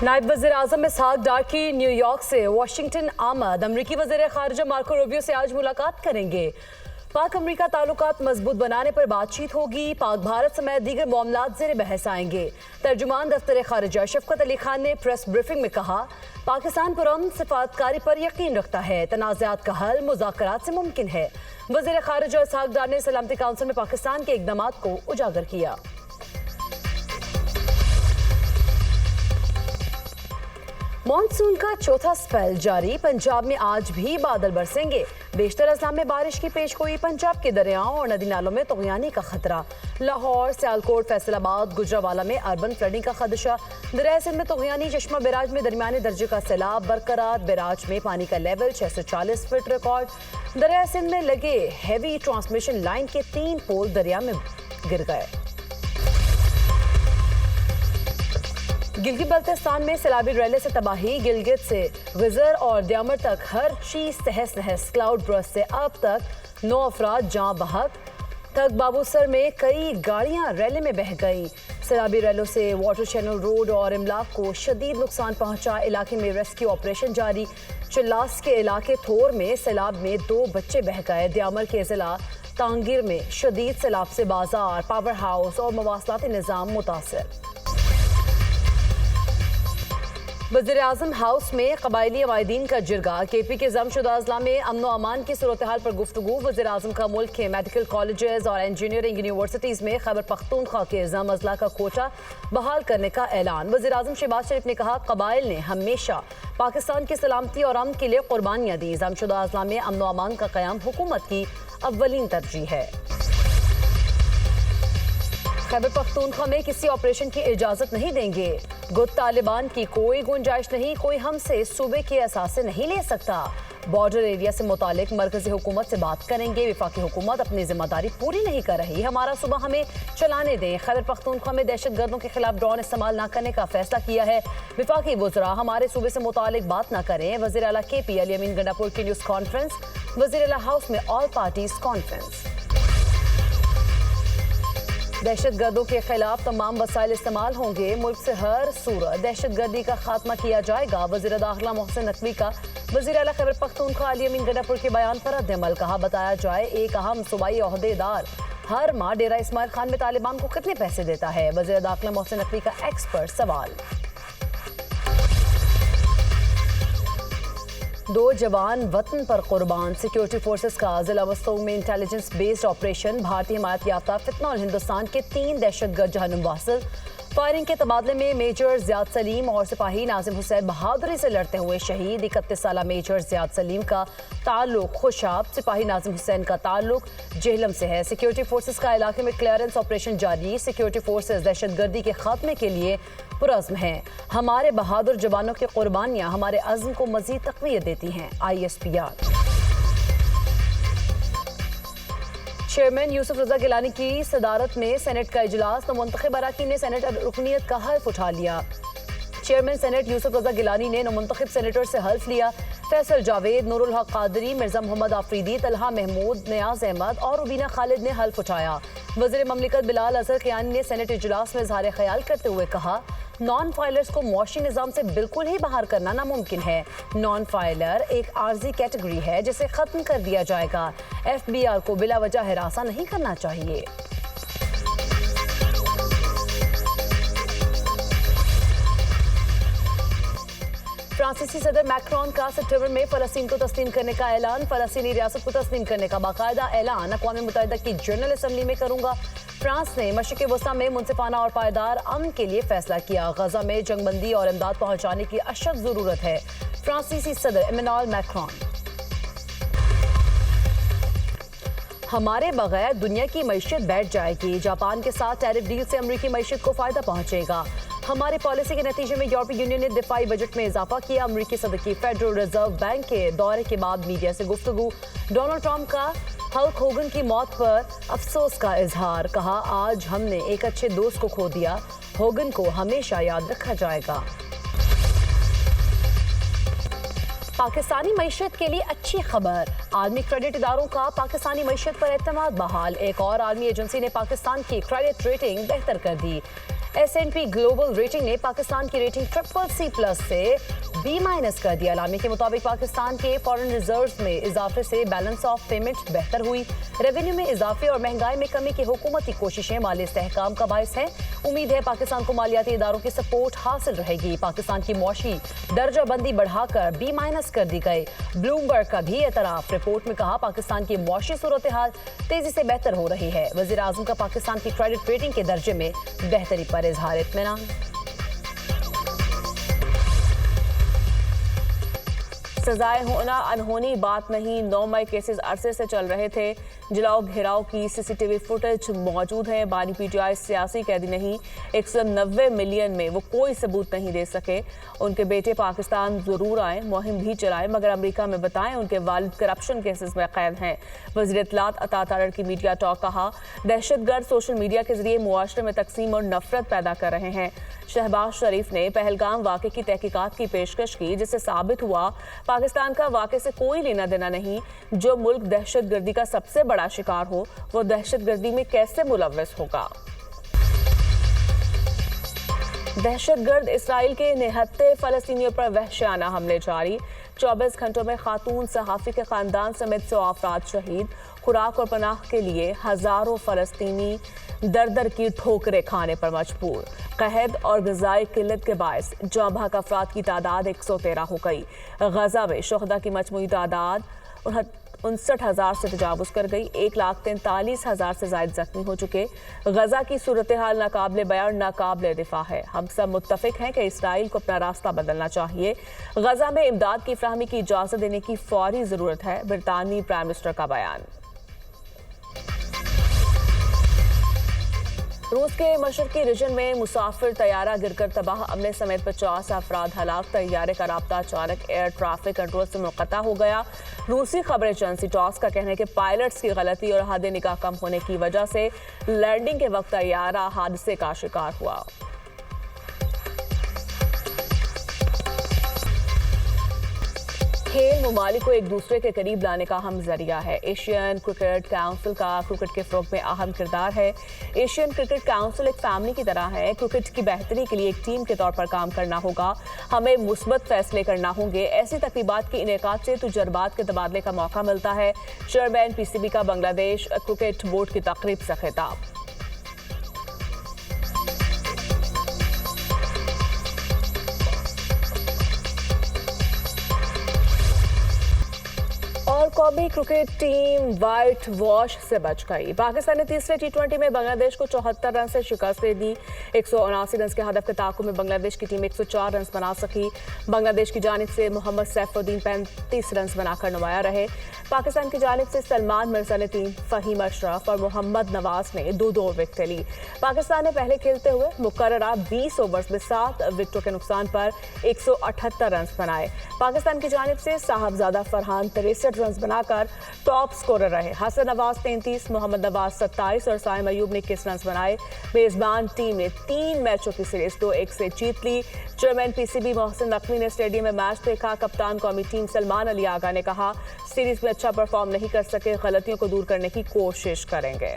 नायब वज़ीर आज़म इसहाक डार की न्यूयॉर्क से वाशिंगटन आमद। अमरीकी वज़ीर ख़ारिजा मार्को रूबियो से आज मुलाकात करेंगे। पाक अमरीका ताल्लुकात मजबूत बनाने पर बातचीत होगी। पाक भारत समेत दीगर मामलात ज़ेर बहस आएंगे। तर्जुमान दफ्तर ख़ारिजा शफकत अली खान ने प्रेस ब्रीफिंग में कहा, पाकिस्तान पुरअमन सिफातकारी पर यकीन रखता है। तनाज़ात का हल मुज़ाकरात से मुमकिन है। वज़ीर ख़ारिजा इसहाक डार ने सलामती काउंसिल में पाकिस्तान के इक़दामात को उजागर किया। मॉनसून का चौथा स्पेल जारी। पंजाब में आज भी बादल बरसेंगे। बेशतर अजला में बारिश की पेशगोई। पंजाब के दरियाओं और नदी नालों में तग़यानी का खतरा। लाहौर, सियालकोट, फैसलाबाद, गुजरांवाला में अर्बन फ्लडिंग का खदशा। दरिया सिंध में तग़यानी। चश्मा बैराज में दरमियाने दर्जे का सैलाब बरकरार। बैराज में पानी का लेवल 640 फीट रिकॉर्ड। दरिया सिंध में लगे हैवी ट्रांसमिशन लाइन के 3 पोल दरिया में गिर गए। गिलगित बल्तिस्तान में सैलाबी रैले से तबाही। गिलगित से गिजर और द्यामर तक हर चीज तहस नहस। क्लाउड ब्रस्ट से अब तक 9 अफराद जाँ बहक। तक बाबूसर में कई गाड़ियां रैले में बह गईं। सैलाबी रैलों से वाटर चैनल रोड और इमलाक को शदीद नुकसान पहुंचा। इलाके में रेस्क्यू ऑपरेशन जारी। चिल्लास के इलाके थोर में सैलाब में 2 बच्चे बह गए। द्यामर के जिला तांगिर में शदीद सैलाब से बाजार, पावर हाउस और मवासलाती निज़ाम मुतासर। वज़ीर आज़म हाउस में कबायली अवायदीन का जिरगा। KP के जमशुदा अजला में अमन व अमान की सूरत हाल पर गुफ्तगू। वज़ीर आज़म का मुल्क के मेडिकल कॉलेजेस और इंजीनियरिंग यूनिवर्सिटीज़ में खैबर पख्तूनख्वा के जम अजला का कोटा बहाल करने का ऐलान। वज़ीर आज़म शहबाज शरीफ ने कहा, कबाइल ने हमेशा पाकिस्तान की सलामती और अमन के लिए कुर्बानियाँ दी। जमशुदा अजला में अमन व अमान का क़याम हुकूमत की अव्वलीन तरजीह है। खैबर पख्तूनख्वा में किसी ऑपरेशन की इजाजत नहीं देंगे। गुट तालिबान की कोई गुंजाइश नहीं। कोई हमसे सूबे के असासे नहीं ले सकता। बॉर्डर एरिया से मुतालिक मरकजी हुकूमत से बात करेंगे। विफाकी हुकूमत अपनी जिम्मेदारी पूरी नहीं कर रही। हमारा सूबा हमें चलाने दें। खैबर पख्तूनख्वा में दहशत गर्दों के खिलाफ ड्रोन इस्तेमाल न करने का फैसला किया है। विफाकी वुज़रा हमारे सूबे से मुतालिक बात न करें। वज़ीर आला KP अली अमीन गंडापुर की न्यूज़ कॉन्फ्रेंस। वज़ीर आला हाउस में ऑल पार्टीज कॉन्फ्रेंस। दहशत गर्दों के खिलाफ तमाम वसाइल इस्तेमाल होंगे। मुल्क से हर सूरत दहशत गर्दी का खात्मा किया जाएगा। वज़ीर दाखिला मोहसिन नकवी का वज़ीर आला खैबर पख्तूनख्वा अली अमीन गंडापुर के बयान पर रद्द-ए-अमल। कहा, बताया जाए एक अहम सूबाई ओहदेदार हर माह डेरा इस्माइल खान में तालिबान को कितने पैसे देता है। वज़ीर दाखिला मोहसिन नकवी का एक्स पर सवाल। 2 जवान वतन पर कुर्बान। सिक्योरिटी फोर्सेस का जिला वस्तों में इंटेलिजेंस बेस्ड ऑपरेशन। भारतीय हिमायत याफ्ता फितना और हिंदुस्तान के 3 दहशतगर्द जहन्नुम वासिल। फायरिंग के तबादले में मेजर ज़ियाद सलीम और सिपाही नाजिम हुसैन बहादुरी से लड़ते हुए शहीद। 31 साला मेजर ज़ियाद सलीम का ताल्लुक खुशाब, सिपाही नाजिम हुसैन का ताल्लुक जेहलम से है। सिक्योरिटी फोर्सेस का इलाके में क्लियरेंस ऑपरेशन जारी। सिक्योरिटी फोर्सेस दहशतगर्दी के खात्मे के लिए पुरअज़्म हैं। हमारे बहादुर जवानों की कुर्बानियाँ हमारे अज़्म को मज़ीद तक़वियत देती हैं। ISPR। चेयरमैन यूसुफ रजा गिलानी की सदारत में सेनेट का इजलास। नौमुंतखब अरकान ने सेनेट रुकनीत का हल्फ उठा लिया। चेयरमैन सेनेट यूसुफ रजा गिलानी ने नौमुंतखब सेनेटर से हल्फ लिया। फैसल जावेद, नूरुल हक कादरी, मिर्जा मोहम्मद आफरीदी, तलहा महमूद, नियाज अहमद और रुबीना खालिद ने हल्फ उठाया। वज़ीर ममलिकत बिलाल अज़हर क़यानी ने सेनेट इजलास में इज़हार ख्याल करते हुए कहा, नॉन फाइलर्स को मुआशी निज़ाम से बिल्कुल ही बाहर करना नामुमकिन है। नॉन फाइलर एक आर्जी कैटेगरी है जिसे ख़त्म कर दिया जाएगा। FBR को बिला वजह हिरासा नहीं करना चाहिए। फ्रांसीसी सदर मैक्रोन का सितंबर में फ़लस्तीन को तस्लीम करने का ऐलान। फ़लस्तीनी रियासत को तस्लीम करने का बाकायदा ऐलान अक़वाम मुत्तहिदा की जनरल असम्बली में करूंगा। फ्रांस ने मशरिक़ वस्ता में मुनसिफाना और पायदार अमन के लिए फैसला किया। गजा में जंगबंदी और इमदाद पहुंचाने की अशद ज़रूरत है। फ्रांसीसी सदर इमैनुअल मैक्रोन। हमारे बगैर दुनिया की मईशत बैठ जाएगी। जापान के साथ टैरिफ डील से अमरीकी मईशत को फ़ायदा पहुंचेगा। हमारी पॉलिसी के नतीजे में यूरोपीय यूनियन ने दिफाई बजट में इजाफा किया। अमरीकी सदर की फेडरल रिजर्व बैंक के दौरे के बाद मीडिया से गुफ्तगू। डोनाल्ड ट्रंप का हल्क होगन की मौत पर अफसोस का इजहार। कहा, आज हमने एक अच्छे दोस्त को खो दिया। होगन को हमेशा याद रखा जाएगा। पाकिस्तानी मईशत के लिए अच्छी खबर। आलमी क्रेडिट इदारों का पाकिस्तानी मईशत पर एतमाद बहाल। एक और आलमी एजेंसी ने पाकिस्तान की क्रेडिट रेटिंग बेहतर कर दी। S&P ग्लोबल रेटिंग ने पाकिस्तान की रेटिंग CCC+ से B- कर दिया। अलामी के मुताबिक पाकिस्तान के फॉरेन रिजर्व्स में इजाफे से बैलेंस ऑफ पेमेंट बेहतर हुई। रेवेन्यू में इजाफे और महंगाई में कमी की हुकूमती कोशिशें माली इस्तेहकाम का बायस है। उम्मीद है पाकिस्तान को मालियाती इदारों की सपोर्ट हासिल रहेगी। पाकिस्तान की मौशी दर्जा बंदी बढ़ाकर B- कर दी गई। ब्लूमबर्ग का भी एतराफ। रिपोर्ट में कहा पाकिस्तान की मौशी सूरत हाल तेजी से बेहतर हो रही है। वजीर आजम का पाकिस्तान की क्रेडिट रेटिंग के दर्जे में बेहतरी पर इजहार इत्मीनान। सजाएं होना अनहोनी बात नहीं। 9 मई केसेस अरसे से चल रहे थे। जलाओ घेराव की सीसीटीवी फुटेज मौजूद है। बानी पीटीआई सियासी कैदी नहीं। 190 मिलियन में वो कोई सबूत नहीं दे सके। उनके बेटे पाकिस्तान जरूर आए, मुहिम भी चलाए, मगर अमेरिका में बताएं उनके वालिद करप्शन केसेस में कैद हैं। वज़ीर इत्तलात अता तारड़ की मीडिया टॉक। कहा दहशतगर्द सोशल मीडिया के जरिए मुआशरे में तकसीम और नफरत पैदा कर रहे हैं। शहबाज शरीफ ने पहलगाम वाक़े की तहकीकात की पेशकश की, जिससे साबित हुआ पाकिस्तान का वाक़े से कोई लेना देना नहीं। जो मुल्क दहशतगर्दी का सबसे बड़ा शिकार हो वो दहशतगर्दी में कैसे मुलव्वस होगा। दहशतगर्द इसराइल के निहत्ते फलस्तीनियों पर वहशियाना हमले जारी। 24 घंटों में खातून सहाफ़ी के खानदान समेत 100 अफराद शहीद। खुराक और पनाह के लिए हजारों फलस्तीनी दर दर की ठोकरें खाने पर मजबूर। कहद और ग़िज़ाई किल्लत के बायस जाँ बहक अफराद की तादाद 113 हो गई। गजा में शुहदा की मजमूई तादाद 59,000 से तजावुज कर गई। 1,43,000 से ज़ायद जख्मी हो चुके। गजा की सूरत हाल नाकाबिले बयान, नाकाबिले दिफा है। हम सब मुत्तफिक हैं कि इसराइल को अपना रास्ता बदलना चाहिए। गजा में इमदाद की फ्राहमी की इजाज़त देने की फौरी ज़रूरत है। बरतानवी प्राइम मिनिस्टर का बयान। रूस के मशरकी रीजन में मुसाफिर तैयारा गिरकर तबाह, अमले समेत 50 अफराद हलाक। तैयारे का राब्ता अचानक एयर ट्रैफिक कंट्रोल से मुनक़ता हो गया। रूसी खबर एजेंसी टॉस का कहना है कि पायलट्स की गलती और हद निगाह कम होने की वजह से लैंडिंग के वक्त तैयारा हादसे का शिकार हुआ। खेल ममालिक को एक दूसरे के करीब लाने का अहम जरिया है। एशियन क्रिकेट काउंसिल का क्रिकेट के फ़रोग़ में अहम किरदार है। एशियन क्रिकेट काउंसिल एक फैमिली की तरह है। क्रिकेट की बेहतरी के लिए एक टीम के तौर पर काम करना होगा। हमें मुस्बत फैसले करना होंगे। ऐसी तकरीबात के इनेकाद से तजुर्बात के तबादले का मौका मिलता है। चेयरमैन PCB का बांग्लादेश क्रिकेट बोर्ड की तकरीब से खिताब। और कौमी क्रिकेट टीम व्हाइट वॉश से बच गई। पाकिस्तान ने तीसरे T20 में बांग्लादेश को 74 रन से शिकस्त दे दी। 179 रन के हदफ के ताक़ुब में बांग्लादेश की टीम 104 रन बना सकी। बांग्लादेश की जानिब से मोहम्मद सैफुद्दीन 35 रन बनाकर नुमाया रहे। पाकिस्तान की जानिब से सलमान मिर्जा ने 3, फ़हीम अशरफ और मोहम्मद नवाज ने 2-2 विकेटें ली। पाकिस्तान ने पहले खेलते हुए मुकर्ररा 20 ओवर्स में 7 विकेटों के नुकसान पर 178 रन बनाए। पाकिस्तान की जानिब से साहबजादा फरहान 63 रन बनाकर टॉप स्कोरर रहे। हसन नवाज 33, मोहम्मद नवाज 27 और साइम अयूब ने 21 रन बनाए। मेजबान टीम ने 3 मैचों की सीरीज 2-1 से जीत ली। चेयरमैन PCB मोहसिन नकवी ने स्टेडियम में मैच देखा। कप्तान कौमी टीम सलमान अली आगा ने कहा सीरीज में अच्छा परफॉर्म नहीं कर सके, गलतियों को दूर करने की कोशिश करेंगे।